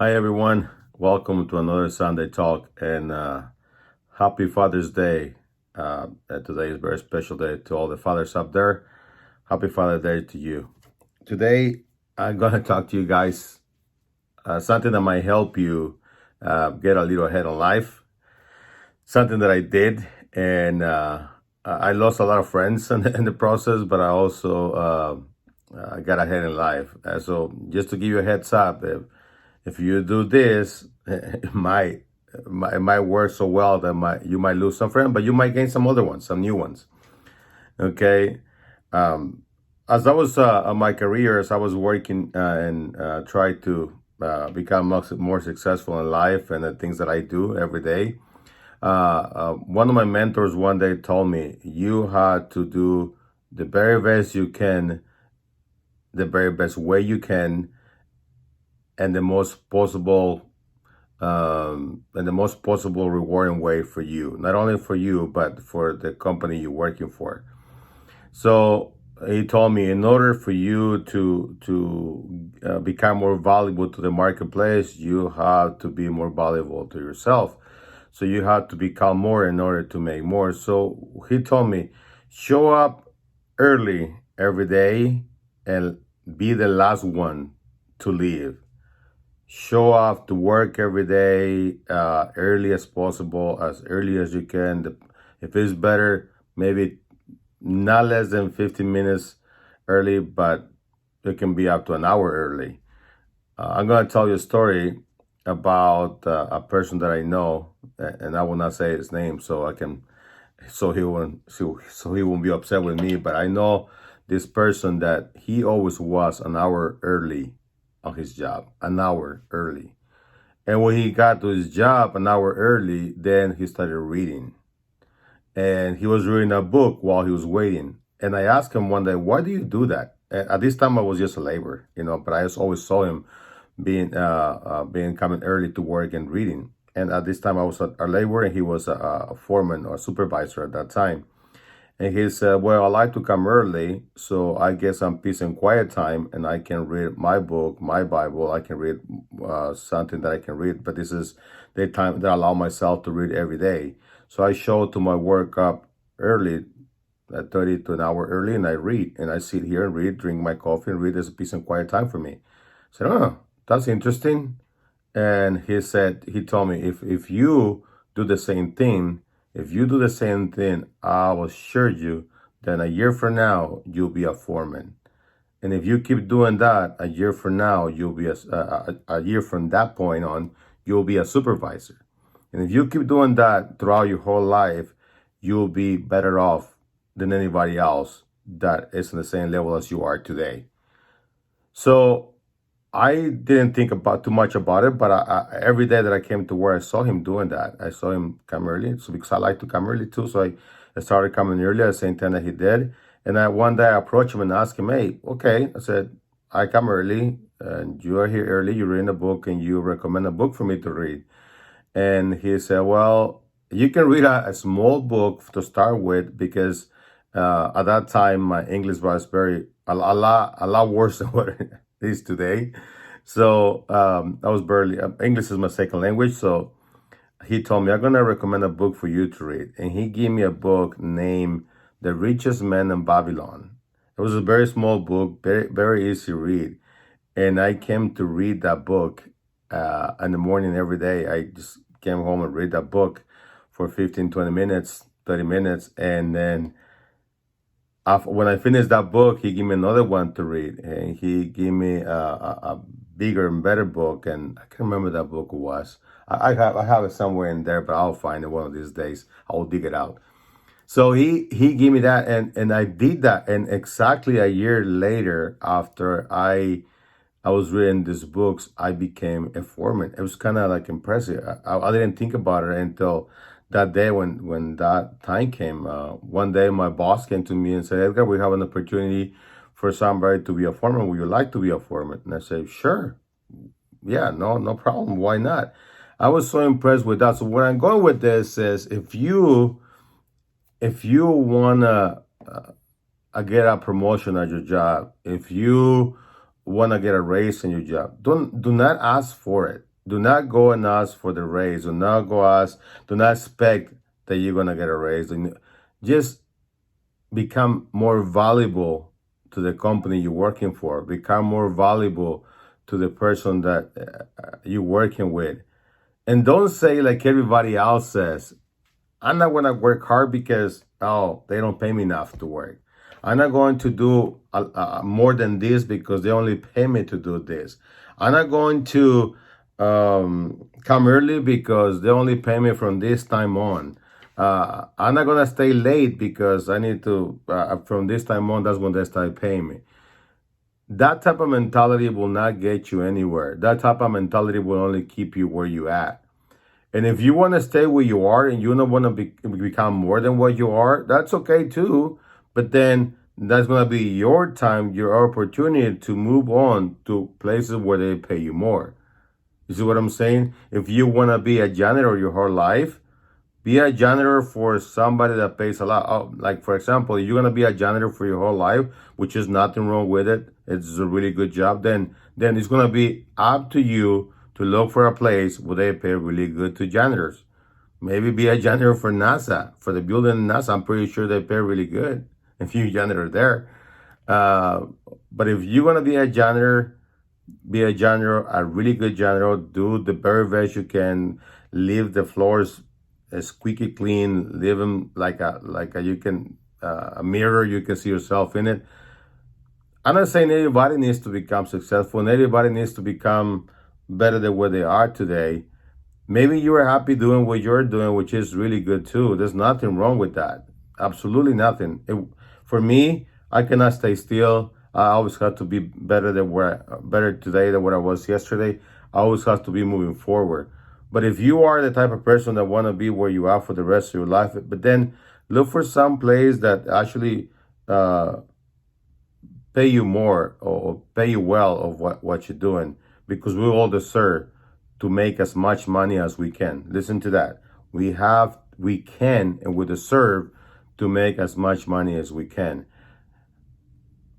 Hi, everyone. Welcome to another Sunday talk and happy Father's Day. Today is a very special day to all the fathers up there. Happy Father's Day to you. Today, I'm going to talk to you guys something that might help you get a little ahead in life. Something that I did, and I lost a lot of friends in the process, but I also got ahead in life. So, just to give you a heads up, if you do this, it might work so well that you might lose some friends, but you might gain some other ones, some new ones. Okay. Um, as I was on my career, as I was working and try to become more successful in life and the things that I do every day, one of my mentors one day told me, you had to do the very best you can, the very best way you can, and the most possible rewarding way for you, not only for you but for the company you're working for. So he told me, in order for you to become more valuable to the marketplace, you have to be more valuable to yourself. So you have to become more in order to make more. So he told me, show up early every day and be the last one to leave. Show up to work every day early as possible, as early as you can. If it's better, maybe not less than 15 minutes early, but it can be up to an hour early. I'm going to tell you a story about a person that I know, and I will not say his name, so he won't be upset with me. But I know this person that he always was an hour early on his job, an hour early. And when he got to his job an hour early, then he started reading. And he was reading a book while he was waiting. And I asked him one day, why do you do that? And at this time, I was just a laborer, but I just always saw him being coming early to work and reading. And at this time, I was a laborer, and he was a foreman or a supervisor at that time. And he said, well, I like to come early, so I get some peace and quiet time, and I can read my book, my Bible. I can read something that I can read, but this is the time that I allow myself to read every day. So I show to my work up early, at 30 to an hour early, and I read, and I sit here and read, drink my coffee, and read. There's a peace and quiet time for me. I said, oh, that's interesting. And he told me, if you do the same thing, I will assure you that a year from now, you'll be a foreman. And if you keep doing that, a year from now, you'll be a year from that point on, you'll be a supervisor. And if you keep doing that throughout your whole life, you'll be better off than anybody else that is on the same level as you are today. So I didn't think about too much about it, but every day that I came to work, I saw him doing that. I saw him come early, so because I like to come early too, so I started coming early at the same time that he did. And one day I approached him and asked him, "Hey, okay," I said, "I come early, and you are here early. You're reading a book, and you recommend a book for me to read." And he said, "Well, you can read a small book to start with because at that time my English was a lot worse than what it is today. So I was barely English is my second language. So he told me, I'm gonna recommend a book for you to read, and he gave me a book named The Richest Man in Babylon. It was a very small book, very very easy to read, and I came to read that book in the morning every day. I just came home and read that book for 15, 20 minutes, 30 minutes, and then when I finished that book, he gave me another one to read, and he gave me a bigger and better book, and I can't remember that book was. I have it somewhere in there, but I'll find it one of these days. I will dig it out. So he gave me that, and I did that, and exactly a year later, after I was reading these books, I became a foreman. It was kind of like impressive. I didn't think about it until that day when that time came. One day, my boss came to me and said, Edgar, we have an opportunity for somebody to be a foreman. Would you like to be a foreman? And I said, sure. Yeah, no problem. Why not? I was so impressed with that. So where I'm going with this is if you wanna get a promotion at your job, if you want to get a raise in your job, do not ask for it. Do not go and ask for the raise. Do not expect that you're gonna get a raise. And just become more valuable to the company you're working for. Become more valuable to the person that you're working with. And don't say like everybody else says, I'm not going to work hard because, oh, they don't pay me enough to work. I'm not going to do more than this because they only pay me to do this. I'm not going to come early because they only pay me from this time on. I'm not going to stay late because I need to, from this time on, that's when they start paying me. That type of mentality will not get you anywhere. That type of mentality will only keep you where you at. And if you want to stay where you are and you don't want to become more than what you are, that's okay too. But then that's going to be your time, your opportunity to move on to places where they pay you more. You see what I'm saying? If you want to be a janitor your whole life, be a janitor for somebody that pays a lot. Oh, like, for example, you're going to be a janitor for your whole life, which is nothing wrong with it. It's a really good job. Then it's going to be up to you to look for a place where they pay really good to janitors. Maybe be a janitor for NASA, for the building in NASA. I'm pretty sure they pay really good if you're a janitor there. But if you're going to be a janitor, a really good janitor, do the very best you can, leave the floors squeaky clean, leave them like a mirror, you can see yourself in it. I'm not saying everybody needs to become successful and everybody needs to become better than where they are today. Maybe you are happy doing what you're doing, which is really good too. There's nothing wrong with that. Absolutely nothing. For me, I cannot stay still. I always have to be better today than what I was yesterday. I always have to be moving forward. But if you are the type of person that want to be where you are for the rest of your life, but then look for some place that actually pay you more or pay you well of what you're doing, because we all deserve to make as much money as we can. Listen to that. We can, and we deserve to make as much money as we can.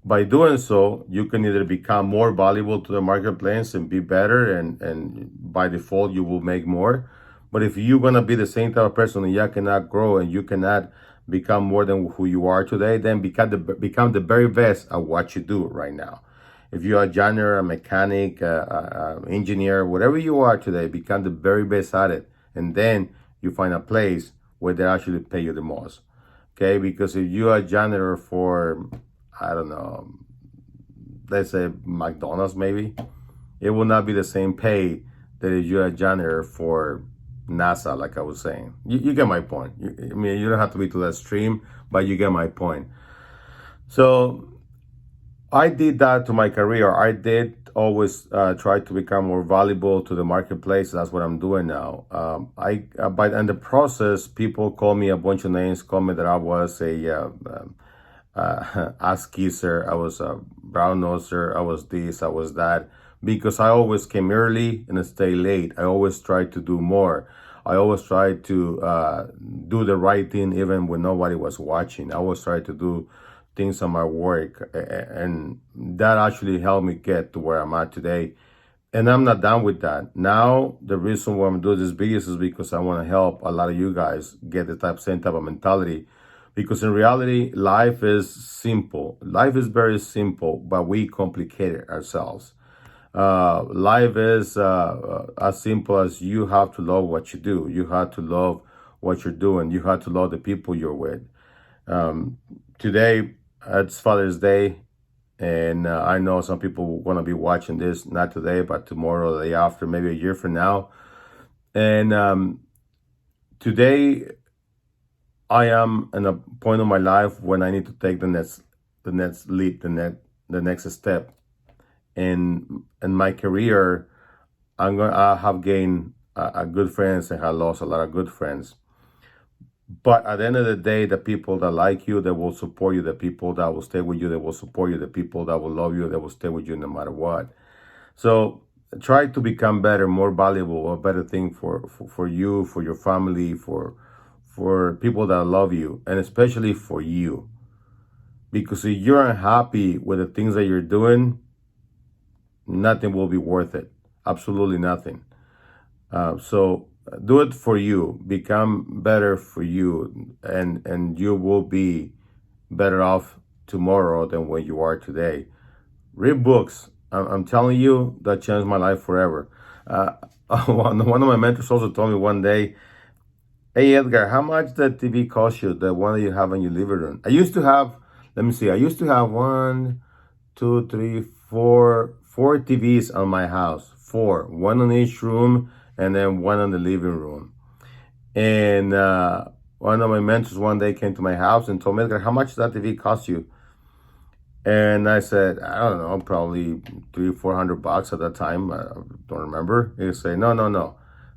By doing so, you can either become more valuable to the marketplace and be better, and by default, you will make more. But if you're going to be the same type of person and you cannot grow and you cannot become more than who you are today, then become the very best at what you do right now. If you're a janitor, a mechanic, engineer, whatever you are today, become the very best at it. And then you find a place where they actually pay you the most. Okay? Because if you're a janitor for, I don't know, let's say McDonald's maybe, it will not be the same pay that if you're a janitor for NASA, like I was saying. You get my point. I mean, you don't have to be to that extreme, but you get my point. So I did that to my career. I did always try to become more valuable to the marketplace. That's what I'm doing now. But in the process, people call me a bunch of names, call me that I was a ass kisser, I was a brown noser, I was this, I was that, because I always came early and stay late. I always tried to do more. I always tried to do the right thing even when nobody was watching. I always tried to do things on my work, and that actually helped me get to where I'm at today. And I'm not done with that. Now, the reason why I'm doing this video is because I want to help a lot of you guys get the same type of mentality. Because in reality, life is simple. Life is very simple, but we complicate it ourselves. Life is as simple as you have to love what you do. You have to love what you're doing. You have to love the people you're with. Today, it's Father's Day, and I know some people want to be watching this, not today, but tomorrow, the day after, maybe a year from now. And today, I am in a point of my life when I need to take the next leap, the next step. In my career, I have gained a good friends and have lost a lot of good friends. But at the end of the day, the people that like you, they will support you. The people that will stay with you, they will support you. The people that will love you, they will stay with you no matter what. So try to become better, more valuable, a better thing for you, for your family, for people that love you, and especially for you. Because if you're unhappy with the things that you're doing, nothing will be worth it. Absolutely nothing. So do it for you. Become better for you, and you will be better off tomorrow than when you are today. Read books. I'm telling you, that changed my life forever. Uh, one of my mentors also told me one day, "Hey Edgar, how much that TV cost you? The one that you have in your living room?" I used to have. Let me see. I used to have one, two, three, four TVs on my house. Four, one in each room, and then one in the living room. And one of my mentors one day came to my house and told me, "Edgar, how much does that TV cost you?" And I said, "I don't know, probably $300-400 at that time. I don't remember." He said, "No, no, no."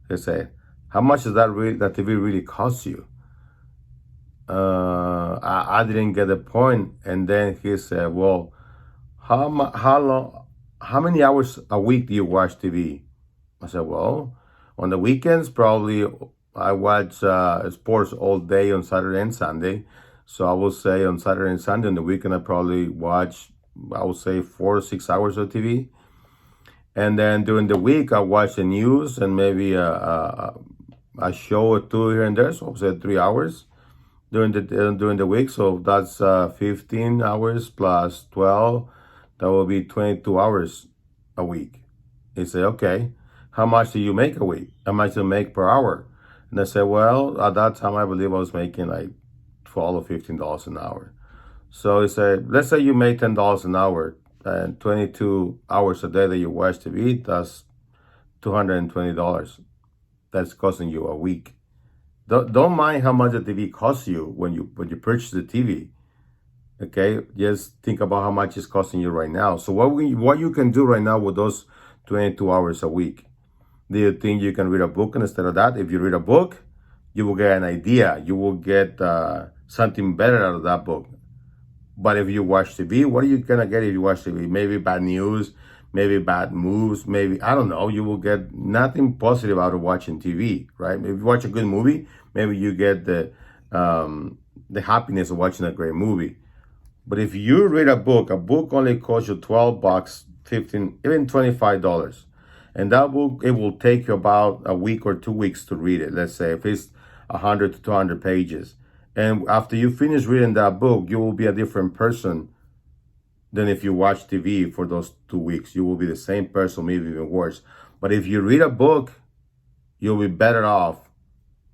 He said, "How much does that TV really cost you?" I didn't get the point. And then he said, "Well, how long, how many hours a week do you watch TV?" I said, "Well, on the weekends, probably I watch sports all day on Saturday and Sunday. So I would say on Saturday and Sunday, on the weekend, I probably watch, I would say 4 or 6 hours of TV. And then during the week, I watch the news and maybe a show or two here and there. So I would say 3 hours during the week. So that's 15 hours plus 12. That will be 22 hours a week." He said, "Okay, how much do you make a week? How much do you make per hour?" And I said, "Well, at that time, I believe I was making like $12 or $15 an hour." So he said, "Let's say you make $10 an hour and 22 hours a day that you watch TV, that's $220. That's costing you a week. Don't mind how much the TV costs you when you purchase the TV. Okay, just think about how much it's costing you right now. So what you can do right now with those 22 hours a week? Do you think you can read a book instead of that? If you read a book, you will get an idea. You will get something better out of that book. But if you watch TV, what are you gonna get if you watch TV? Maybe bad news, maybe bad moves, maybe, I don't know. You will get nothing positive out of watching TV, right? If you watch a good movie, maybe you get the happiness of watching a great movie. But if you read a book only costs you $12, 15, even $25. And that book, it will take you about a week or 2 weeks to read it. Let's say if it's 100 to 200 pages. And after you finish reading that book, you will be a different person than if you watch TV for those 2 weeks. You will be the same person, maybe even worse. But if you read a book, you'll be better off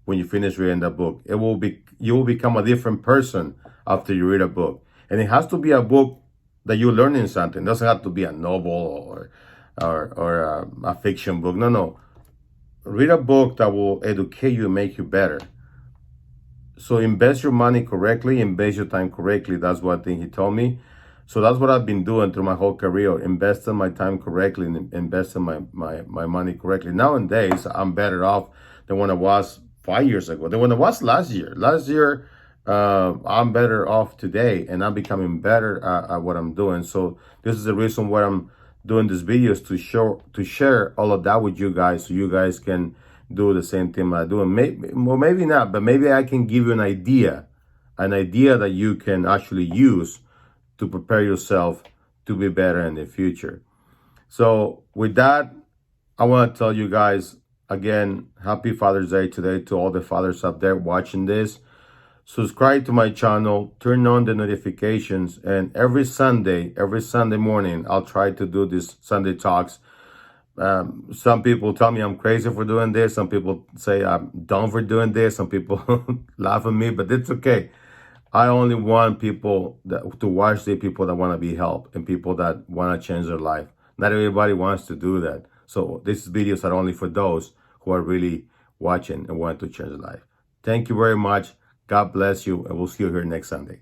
when you finish reading that book. You will become a different person after you read a book. And it has to be a book that you're learning something. It doesn't have to be a novel or a fiction book. No, no. Read a book that will educate you and make you better. So invest your money correctly, invest your time correctly. That's one thing he told me. So that's what I've been doing through my whole career, investing my time correctly and investing my money correctly. Nowadays, I'm better off than when I was 5 years ago, than when I was last year. Last year, I'm better off today, and I'm becoming better at what I'm doing. So this is the reason why I'm doing these videos, to share all of that with you guys, so you guys can do the same thing I do. And maybe not, but maybe I can give you an idea that you can actually use to prepare yourself to be better in the future. So with that, I want to tell you guys again, happy Father's Day today to all the fathers out there watching this. Subscribe to my channel, turn on the notifications, and every Sunday morning, I'll try to do these Sunday talks. Some people tell me I'm crazy for doing this. Some people say I'm dumb for doing this. Some people laugh at me, but it's okay. I only want people to watch the people that want to be helped and people that want to change their life. Not everybody wants to do that. So these videos are only for those who are really watching and want to change their life. Thank you very much. God bless you, and we'll see you here next Sunday.